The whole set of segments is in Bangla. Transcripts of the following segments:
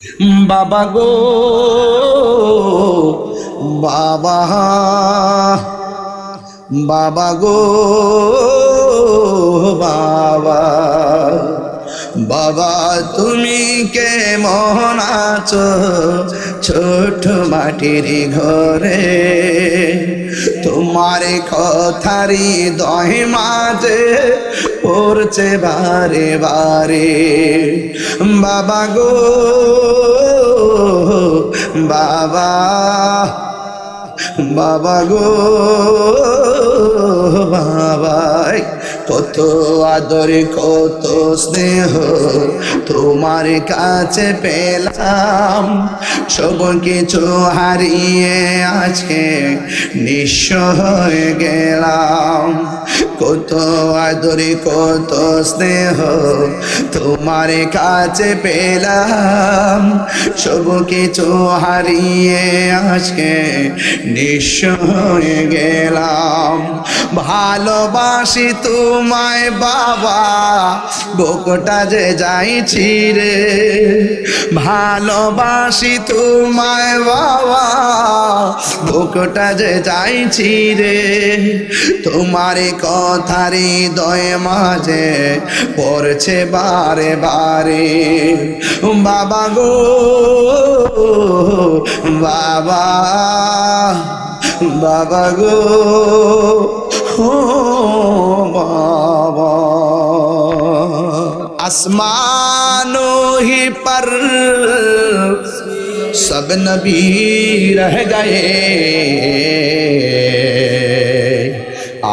বাবা গো বাবা, বাবা গো বাবা, বাবা তুমি কেমন আছো ছোট মাটির ঘরে? তোমার কথারি দয় মাঝে পড়ছে বারে বারে। বাবা গো বাবা, বাবা গো বাবা, কত আদর কত স্নেহ তোমার কাছে পেলাম, সব কিছু হারিয়ে আজকে নিঃস্ব হয়ে গেলাম। কত আদর কত স্নেহ তোমার কাছে পেলাম, সব কিছু হারিয়ে আজকে নিঃস্ব হয়ে গেলাম। ভালোবাসি তোমায় বাবা, বুকটা যে যাইছি রে। ভালোবাসি তোমায় বাবা, বুকটা যে যাইছি রে। তোমার কথারি দয় মাঝে পড়ছে বারে বারে। বাবা গো বাবা, বাবা গো ও बाबा। आसमानों ही पर सब नबी रह गए,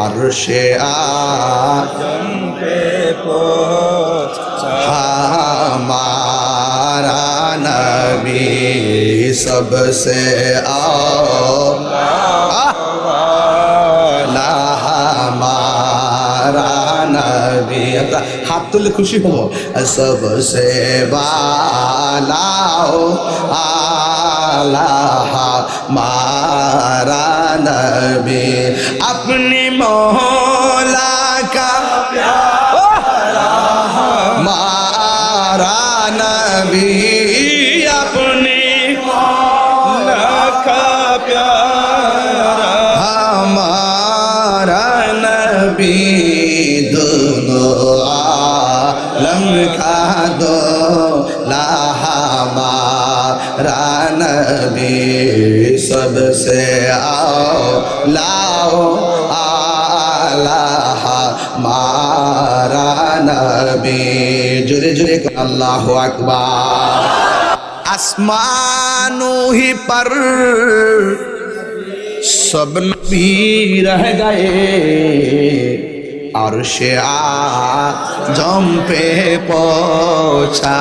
अर्शे आज़म पे पहुंचा हमारा नबी सबसे हाथ तुले खुशी हो। सबसे बालाओ आला हमारा नबी, अपनी मौला का प्यारा हमारा नबी, अपनी मौला का प्यारा हमारा नबी। दो हमारा नबी सबसे आओ लाओ आला हमारा नबी। जुरे जुरे अल्लाहु अकबर। आसमानों ही पर सब नबी रह गए, अर्शे आज़म पे पहुंचा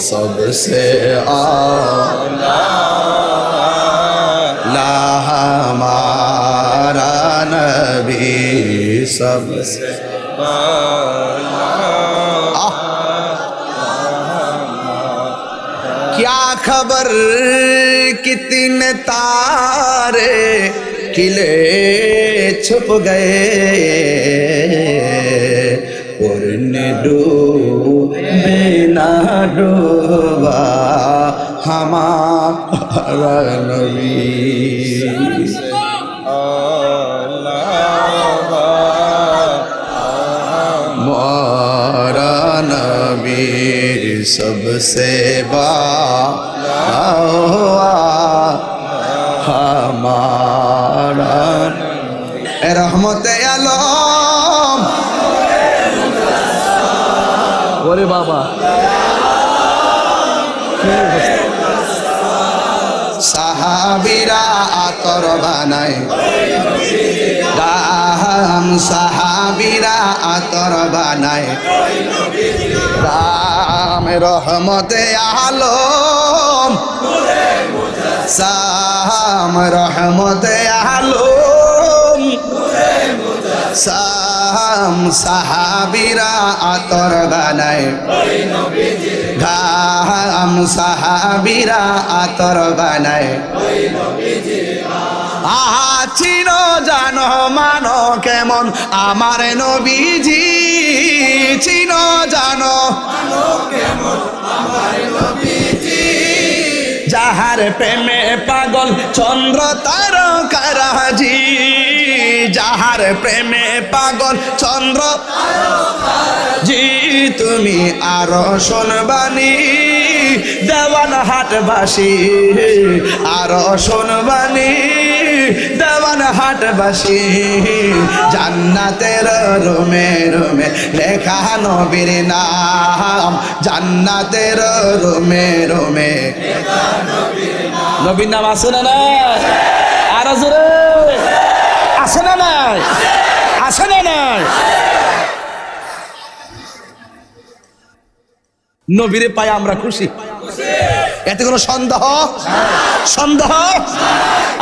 सबसे आला हमारा नबी सबसे क्या खबर कितने तारे किले छुप गए, और ने डूबे ना डूबा हमारा नबी। हमारा नबी सबसे हमारा रहमते आलम। ওরে বাবা, সাহাবীরা আতর বানায় রাম, সাহাবীরা আতর বানায় রাম, রহমতে আলম সাম, রহমতে আলম সাম, সাহাবীরা আতর বানায় ঘাম, সাহাবীরা আতর বানায় আহা চিনো জানো মানো কেমন আমার নবীজি, চিনো জানো যাহার প্রেমে পাগল চন্দ্র তারকারাজি, যাহার প্রেমে পাগল চন্দ্র জি, তুমি আরো শোনবানি দেওয়ান হাটবাসী, আরো শোনবানি দেওয়ান হাটবাসী, জান্নাতের রুমে রুমে লেখা নবীর নাম, জান্নাতের রুমে রুমে নবীর নাম আছে না নাই? আর জোরে আছে না নাই? আছে না নাই? নবীরে পাই আমরা খুশি, এতে কোনো সন্দেহ সন্দেহ?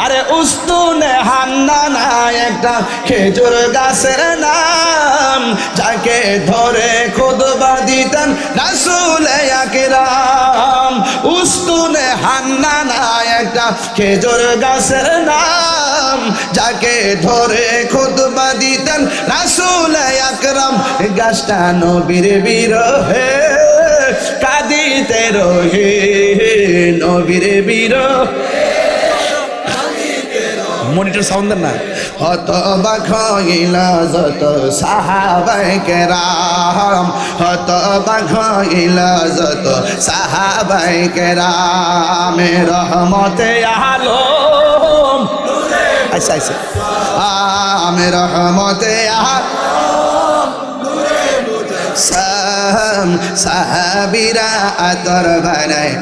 আরে উস্তুনে হান্নানা একটা খেজুর গাছের নাম, যাকে ধরে খুতবা দিতেন রাসূল আকরাম। উস্তুনে হান্নানা একটা খেজুর গাছের নাম, যাকে ধরে খুতবা দিতেন রাসূল আকরাম। গাছটা নবীর বিরহে কাঁদিতে রহে, নবীর বিরহে। মনিটর সাউন্ড দেন না। হতবাক হইলা যত সাহাবায়ে কেরাম, হতবাক হইলা যত সাহাবায়ে কেরাম। রহমতে আলম আচ্ছা আচ্ছা আমি রহমতে সাহাবীরা আতর বানায়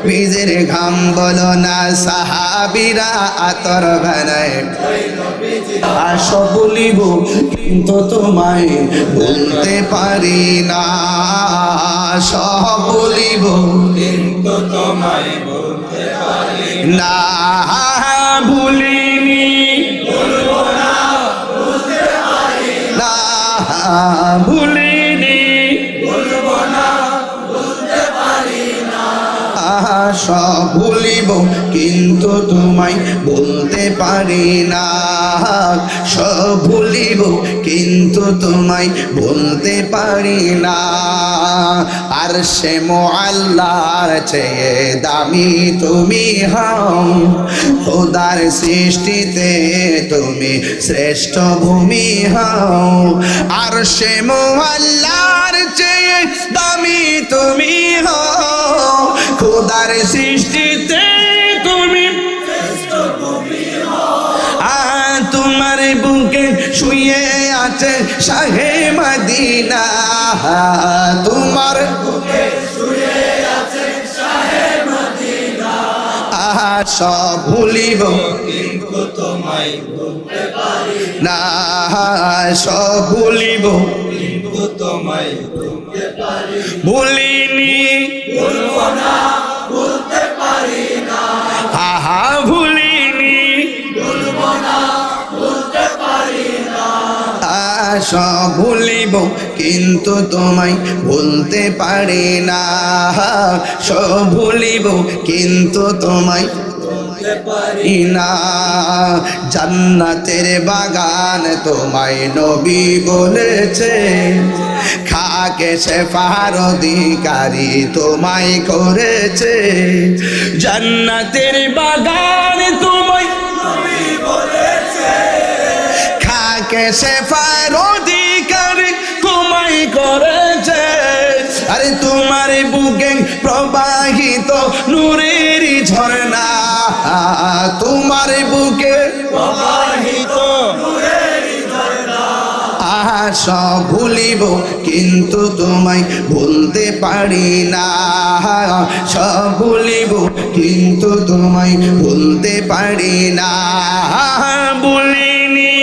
নিজের ঘাম বলো না, সাহাবীরা আতর বানায়। আসো বলিব কিন্তু তোমায় বলতে পারি না, সব বলিব কিন্তু তোমায় বলতে পারি না। ভুলিনি বলবো না বলতে পারি না, ভুলিনি বলবো না বলতে পারি না। সব ভুলিব কিন্তু তোমায় বলতে পারি না, সব ভুলিব কিন্তু তোমায় বলতে পারি না। আর সে মুআল্লার চেয়ে দামি তুমি হও, খোদার সৃষ্টিতে তুমি শ্রেষ্ঠ ভূমি হও। আর সে মুআল্লার চেয়ে দামি তুমি হও, খোদার সৃষ্টিতে তুমি শ্রেষ্ঠ ভূমি হও। তোমার বুকে শুয়ে আছে শাহে মদিনা, তোমার বুকে শুয়ে আছে শাহে মদিনা। সব ভুলিব কিন্তু তোমায় ভুলতে পারি না, সব ভুলিব কিন্তু তোমায় ভুলতে পারি। ভুলিনি ভুলবো না ভুলতে পারি না, আহা ভুলিনি ভুলবো না ভুলতে পারি না। সব ভুলিব কিন্তু তোমায় ভুলতে পারি না, সব ভুলিব কিন্তু তোমায় ভুলতে পারি না। জান্নাতের বাগান তোমায় নবী বলেছে, খাকে শেফার অধিকারী তোমায় করেছে। জান্নাতের বাগান তোমায় নবী বলেছে, খাকে শেফার অধিকারী তোমায় করেছে। আরে তোমার বুকে প্রবাহিত নূরের ঝর্ণা, তোমার বুকে প্রবাহিত নূরের ঝর্ণা। সব ভুলিব কিন্তু তোমায় ভুলতে পারি না, সব ভুলিব কিন্তু তোমায় ভুলতে পারি না। ভুলিনি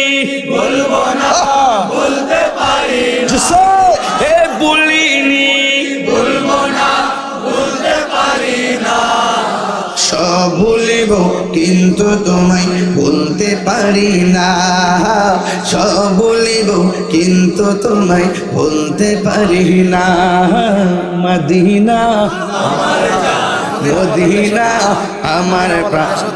বলবো না বলতে পারি না, ভুলিনি বলবো না বলতে পারি না। সব ভুলিব কিন্তু তোমায় ভুলতে পারি না, সব ভুলিব কিন্তু তোমায় ভুলতে পারি না। মদিনা আমার জান মদিনা আমার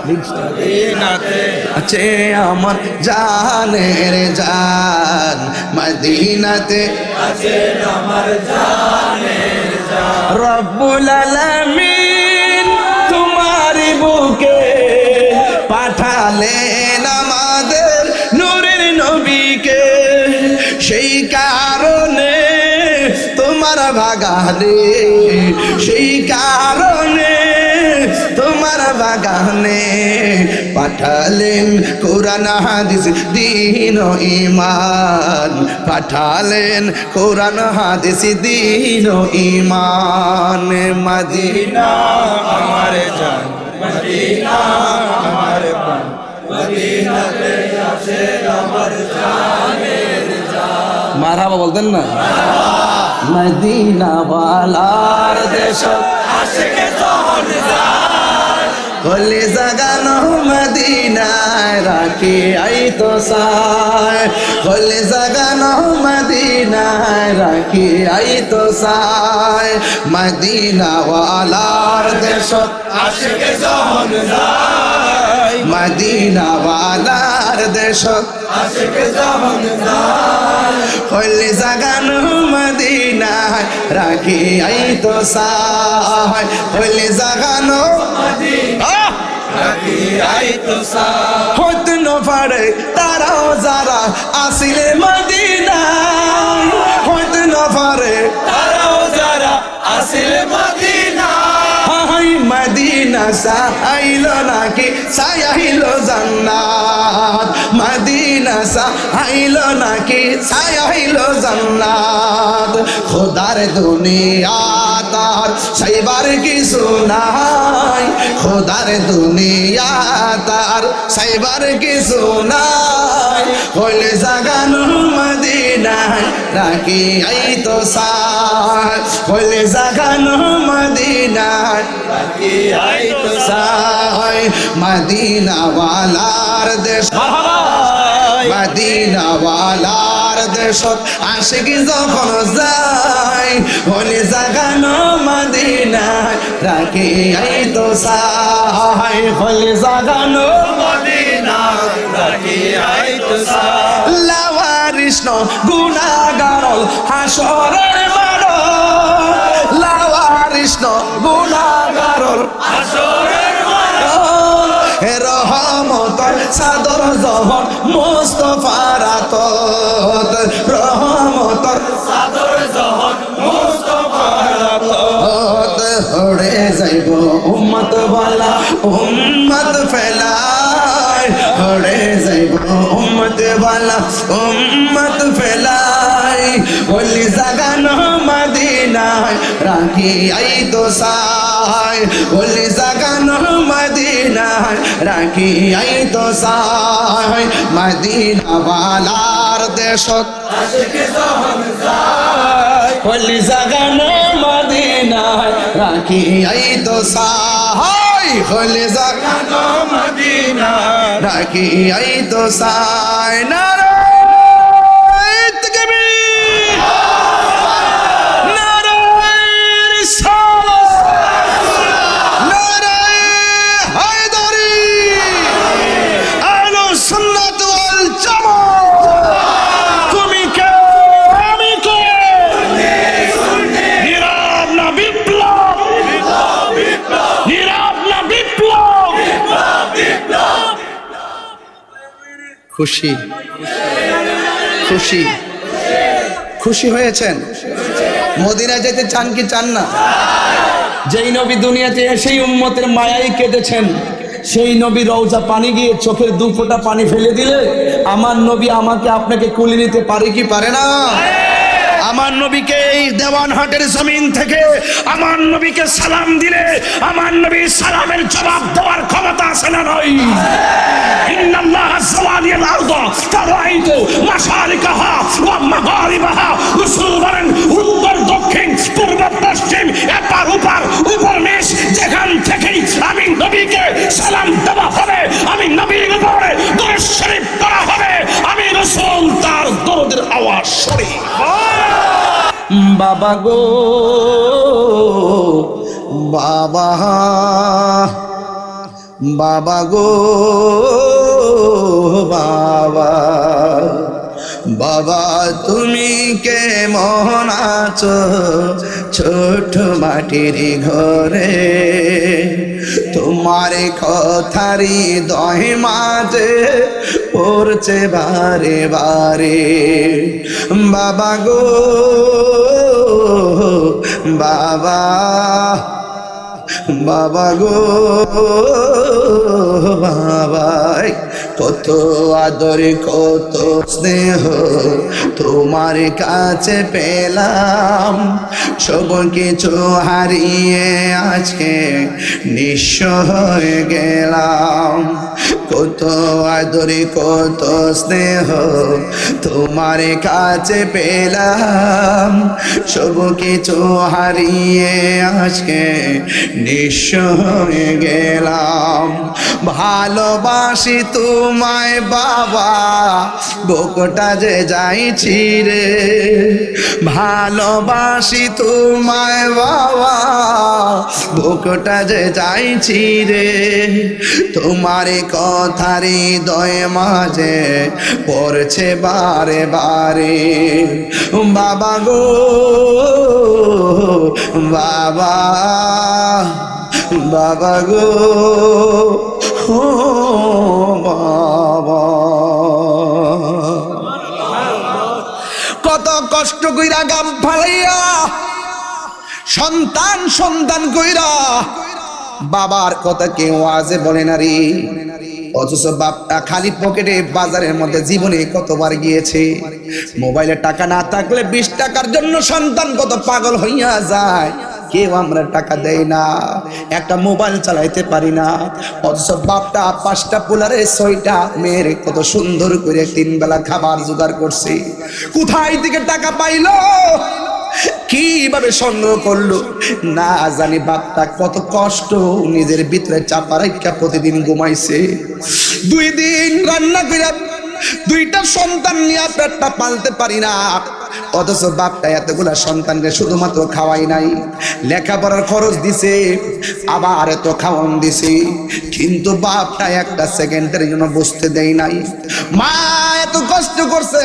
মদিনাতে আছে আমার জানের জান, মদিনাতে আছে আমার জানের জান। রব্বুল আলামিন তোমার বুকে পাঠালেন আমাদের নূরের নবীকে, সেই কারণে তোমার বাগানে, সেই কারণে তোমার বাগানে পাঠালেন কোরআন হাদিস দ্বীন ও ঈমান, পাঠালেন কোরআন হাদিস দ্বীন ও ঈমান। মদিনা আমার জান, মদিনা আমার প্রাণ, মদিনাতে আছে আমার জানের জান। মারহাবা বলতেন না? মদিনা ওয়ালার দেশ আশিকে জহর জান, কলি জাগানো মদিনায় রাখি আই তো সায়, কলি জাগানো মদিনায় রাখি আই তো সায়। মদিনা ওয়ালার দেশ আশিকে জহর জান, মদিনা ওয়ালার দেশ আশিকে জহর জান, কলি জাগানো মদিনায় রাখি আই তো সায়, কলি জাগানো হইতে ন পারে তারাও যারা আসিলে মদিনায়, হইতে ন পারে তারাও যারা আসিলে মদিনায়। মদিনা সাহাইল নাকি সায়াইল জান্নাত, মদিনা সাহাইল নাকি সায়াইল জান্নাত। খোদার দুনিয়া তার সাইবার কিছু নাই, খোদার দুনিয়া তার সাইবার কিছু নাই। হইলে জাগানো মদিনায় রাখি আই তো সায়, হইলে জাগানো মদিনায় রাখি আই তো সায়। মদিনা ওয়ালার দেশ, মদিনা ওয়ালার দেশত আশিকি যখন যায়, হইলে জাগানো মদিনায় রাখি আই তো সায়, হইলে জাগানো মদিনায় রাখি আই তো সায়। লাওয়ারিষ্ণ গুনাহগারল হাসরের মাঠ, লাওয়ারিষ্ণ গুনাহগারল হাসরের মাঠ। রহমতের চাদর যখন মুস্তাফার আতত, রহমতের চাদর যখন মুস্তাফার আতত। হড়ে যাইব উম্মত ওয়ালা উম্মত ফেলায়, হড়ে যাইব উম্মত ওয়ালা উম্মত ফেলায়। ওলি জাগানো মদিনায় রাখি আই তো সায়, ওলি জাগানো মদিনায় রাখি আই তো সায়। মদিনা ওয়ালার দেশত আশিকে জহর যায়, ওলি জাগানো মদিনায় রাখি আই তো সায়, ওলি জাগানো মদিনায় রাখি আই তো সায়। নারে তাকবীর, নারে রিসালাত, নারে হায়দারি, আহলুস সুন্নাত ওয়াল জামাত। তুমি কে আমি কে, নীরব না বিপ্লব, নীরব না বিপ্লব। খুশি খুশি খুশি হয়েছেন? মদিনা যেতে চান কি চান না? যেই নবী দুনিয়াতে এসেই উম্মতের মায়াই কেঁদেছেন, সেই নবী রওজা পানি গিয়ে চোখের দু ফোঁটা পানি ফেলে দিলে আমার নবী আমাকে আপনাকে কুলি নিতে পারে কি পারে না? আমার নবীকে এই দেওয়ানহাটের জমিন থেকে আমার নবীকে সালাম দিলে আমার নবীর সালামের জবাব দেওয়ার ক্ষমতা আছে না নয়? ইন্নাল্লাহা যাওয়ালিয়াল আরদা তারাইতু মাশারিকাহা ওয়া মাগারিবাহা। রাসূল বলেন উত্তর দক্ষিণ পূর্ব পশ্চিম এপার ওপার উপর নিচ যেখান থেকেই আমি নবীকে সালাম দেওয়া হবে, আমি নবীর উপরে দরুদ শরীফ পড়া হবে, আমি রাসূল তার দরুদের আওয়াজ শুনি। বাবা গো বাবা বাবা গো বাবা, বাবা তুমি কেমন আছো ছোট মাটির ঘরে, তোমার কথারি দয় মাঝে পড়ছে বারে বারে। বাবা গো বাবা, বাবা গো বাবা, কত আদর কত স্নেহ তোমার কাছে পেলাম, সব কিছু হারিয়ে আজকে নিঃস্ব হয়ে গেলাম। কত আদর কত স্নেহ তোমার কাছে পেলাম, সব কিছু হারিয়ে আজকে নিঃস্ব হয়ে গেলাম। ভালোবাসি তোমায় বাবা, বুকটা যে যাইছি রে, ভালোবাসি তোমায় বাবা, বুকটা যে যাইছি রে, তোমার কথারি দয় মাঝে পড়ছে বারে বারে। বাবা গো বাবা, বাবা গো ও বাবা, কত কষ্ট কইরা গাম ফালাইয়া সন্তান সন্তান কইরা বাবার কথা কেউ আজে বলে না রে, অথচ বাপটা খালি পকেটে বাজারের মধ্যে জীবনে কতবার গিয়েছে। মোবাইলে টাকা না থাকলে 20 টাকার জন্য সন্তান কত পাগল হইয়া যায়, কেউ আমরা টাকা দেয় না, একটা মোবাইল চালাইতে পারি না। অথচ বাপটা 5টা পোলারে 6টা মেয়ের কত সুন্দর করে 3 বেলা খাবার জোগাড় করছে। কোথায় থেকে টাকা পাইলো, কিভাবে সংগ্রহ করলো না জানি। বাপটা কত কষ্ট নিজের ভিতরে চাপা রাখা প্রতিদিন ঘুমাইছে। 2 দিন রান্না করে 2টা সন্তান নিয়ে পেটটা পালতে পারি না, অথচ বাপটা এতগুলা সন্তানকে শুধুমাত্র খাওয়াই নাই, লেখাপড়ার খরচ দিছে, আবার এত খাওয়ান দিছে, কিন্তু বাপটা একটা সেকেন্ডের জন্য বসতে দেয় নাই। মা এত কষ্ট করছে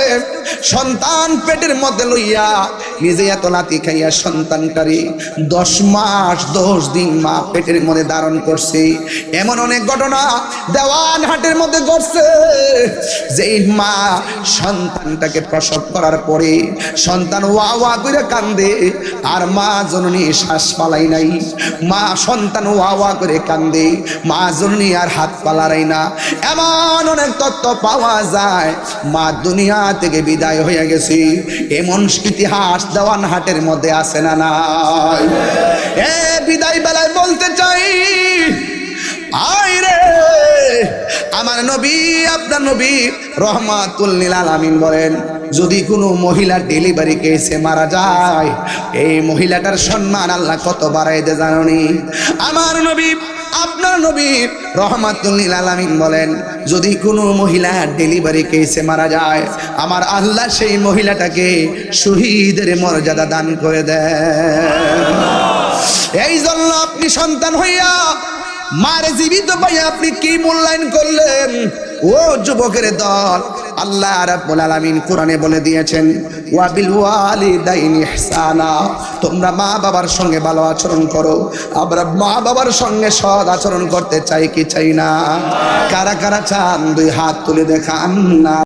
সন্তান পেটের মধ্যে লইয়া, নিজে এত লাথি খাইয়া সন্তানটারে 10 মাস 10 দিন মা পেটের মধ্যে ধারণ করছে। এমন অনেক ঘটনা দেওয়ান হাটের মধ্যে ঘটছে, যেই মা সন্তানটাকে প্রসব করার পরে সন্তান ওয়া ওয়া করে কান্দে, আর মা জননী শ্বাস পালাই নাই, মা সন্তান ওয়া ওয়া করে কান্দে, মা জননী আর হাত পালারাই না। এমন অনেক তথ্য পাওয়া যায় মা দুনিয়া থেকে বিদায় হয়ে গেছে, এমন ইতিহাস দেওয়ান হাটের মধ্যে আছে না নাই? এ বিদায় বেলায় বলতে চাই, আয় রে আমার নবী, আপনার নবী রহমাতুল লিল আলামিন বলেন, যদি কোনো মহিলা ডেলিভারি কেসে মারা যায়, এই মহিলাটার সম্মান আল্লাহ কত বাড়াই দে জানোনি? আমার নবী আপনার নবী রহমাতুল লিল আলামিন বলেন, যদি কোনো মহিলা ডেলিভারি কেসে মারা যায়, আমার আল্লাহ সেই মহিলাটাকে শহীদের মর্যাদা দান করে দেন। এই জন্য আপনি সন্তান হইয়া মারে জীবিত পাইয়া আপনি কি মূল্যায়ন করলেন? ও যুবকের দল, আল্লাহ রাব্বুল আলামিন কোরআনে বলে দিয়েছেন, ওয়া বিল ওয়ালিদাইনি ইহসানা, তোমরা মা বাবার সঙ্গে ভালো আচরণ করো। আমরা মা বাবার সঙ্গে সৎ আচরণ করতে চাই কি চাই না? কারা কারা চান 2 হাত তুলে দেখান না।